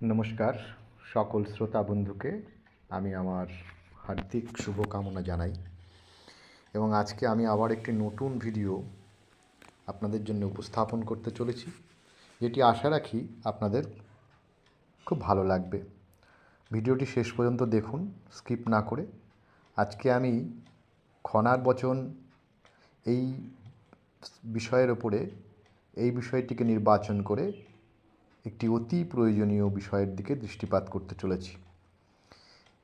নমস্কার সকল শ্রোতা বন্ধুকে আমি আমার হার্দিক শুভকামনা জানাই এবং আজকে আমি আবার একটি নতুন ভিডিও আপনাদের জন্য উপস্থাপন করতে চলেছি, যেটি আশা রাখি আপনাদের খুব ভালো লাগবে। ভিডিওটি শেষ পর্যন্ত দেখুন, স্কিপ না করে। আজকে আমি খনার বচন এই বিষয়ের ওপরে এই বিষয়টিকে নির্বাচন করে একটি অতি প্রয়োজনীয় বিষয়ের দিকে দৃষ্টিপাত করতে চলেছি।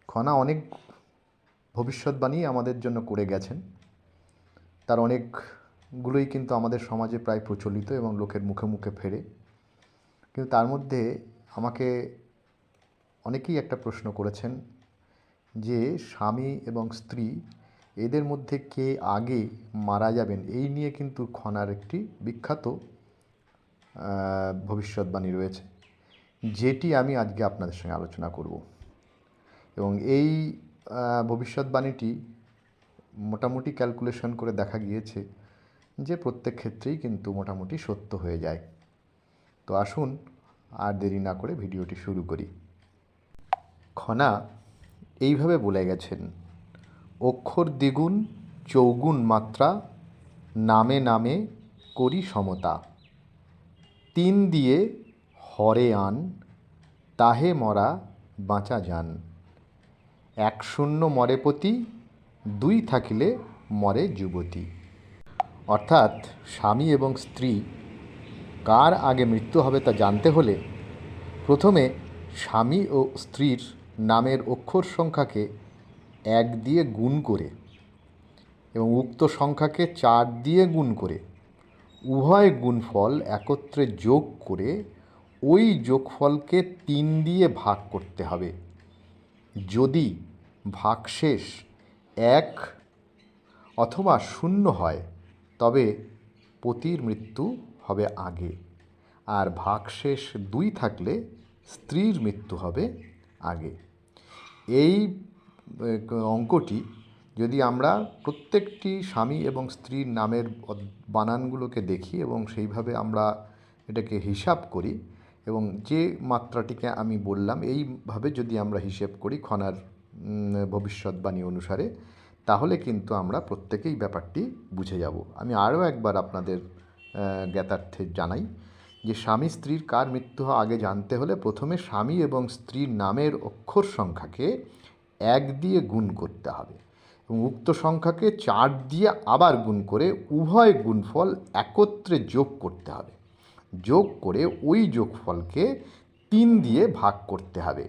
খনা অনেক ভবিষ্যৎবাণী আমাদের জন্য করে গেছেন, তার অনেকগুলোই কিন্তু আমাদের সমাজে প্রায় প্রচলিত এবং লোকের মুখে মুখে ফেরে। কিন্তু তার মধ্যে আমাকে অনেকেই একটা প্রশ্ন করেছেন যে স্বামী এবং স্ত্রী এদের মধ্যে কে আগে মারা যাবেন, এই নিয়ে কিন্তু খনার একটি বিখ্যাত ভবিষ্যৎবাণী রয়েছে, যেটি আমি আজকে আপনাদের সঙ্গে আলোচনা করব। এবং এই ভবিষ্যৎবাণীটি মোটামুটি ক্যালকুলেশন করে দেখা গিয়েছে যে প্রত্যেক ক্ষেত্রেই কিন্তু মোটামুটি সত্য হয়ে যায়। তো আসুন আর দেরি না করে ভিডিওটি শুরু করি। খনা এইভাবে বলে গেছেন, অক্ষর দ্বিগুণ চৌগুণ মাত্রা, নামে নামে করি সমতা, তিন দিয়ে হরে আন, তাহে মরা বাঁচা যান, এক শূন্য মরে পতি, দুই থাকিলে মরে যুবতী। অর্থাৎ স্বামী এবং স্ত্রী কার আগে মৃত্যু হবে তা জানতে হলে প্রথমে স্বামী ও স্ত্রীর নামের অক্ষর সংখ্যাকে 1 দিয়ে গুণ করে এবং উক্ত সংখ্যাকে 4 দিয়ে গুণ করে উভয় গুণফল একত্রে যোগ করে ওই যোগফলকে 3 দিয়ে ভাগ করতে হবে। যদি ভাগশেষ 1 অথবা 0 হয় তবে পতির মৃত্যু হবে আগে, আর ভাগশেষ 2 থাকলে স্ত্রীর মৃত্যু হবে আগে। এই অঙ্কটি যদি আমরা প্রত্যেকটি স্বামী এবং স্ত্রীর নামের বানানগুলোকে দেখি এবং সেইভাবে আমরা এটাকে হিসাব করি এবং যে মাত্রাটিকে আমি বললাম এইভাবে যদি আমরা হিসেব করি খনার ভবিষ্যৎবাণী অনুসারে, তাহলে কিন্তু আমরা প্রত্যেকেই ব্যাপারটি বুঝে যাব। আমি আরও একবার আপনাদের জ্ঞাতার্থে জানাই যে স্বামী স্ত্রীর কার মৃত্যু আগে জানতে হলে প্রথমে স্বামী এবং স্ত্রীর নামের অক্ষর সংখ্যাকে 1 দিয়ে গুণ করতে হবে এবং উক্ত সংখ্যাকে 4 দিয়ে আবার গুণ করে উভয় গুণফল একত্রে যোগ করতে হবে। যোগ করে ওই যোগফলকে 3 দিয়ে ভাগ করতে হবে।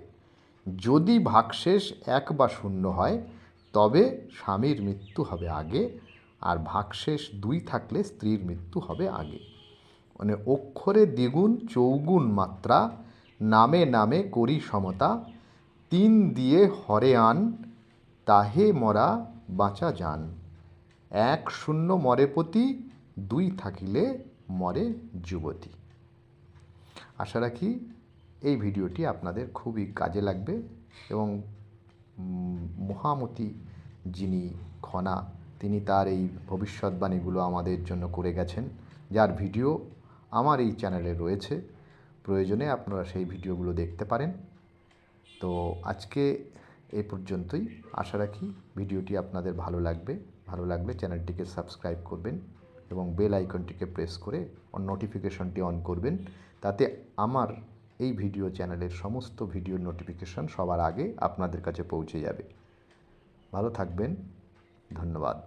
যদি ভাগশেষ 1 বা 0 হয় তবে স্বামীর মৃত্যু হবে আগে, আর ভাগশেষ 2 থাকলে স্ত্রীর মৃত্যু হবে আগে। মানে অক্ষরে দ্বিগুণ চৌগুণ মাত্রা, নামে নামে করি সমতা, 3 দিয়ে হরে আন, তাহে মরা বাঁচা যান, 1 শূন্য মরে পতি, 2 থাকিলে মরে যুবতী। আশা রাখি এই ভিডিওটি আপনাদের খুবই কাজে লাগবে এবং মহামতি যিনি খনা তিনি তার এই ভবিষ্যৎবাণীগুলো আমাদের জন্য করে গেছেন, যার ভিডিও আমার এই চ্যানেলে রয়েছে। প্রয়োজনে আপনারা সেই ভিডিওগুলো দেখতে পারেন। তো আজকে এই পর্যন্তই। আশা রাখি ভিডিওটি আপনাদের ভালো লাগবে। ভালো লাগলে চ্যানেলটিকে সাবস্ক্রাইব করবেন এবং বেল আইকনটিকে প্রেস করে নোটিফিকেশনটি অন করবেন, তাতে আমার এই ভিডিও চ্যানেলের সমস্ত ভিডিওর নোটিফিকেশন সবার আগে আপনাদের কাছে পৌঁছে যাবে। ভালো থাকবেন, ধন্যবাদ।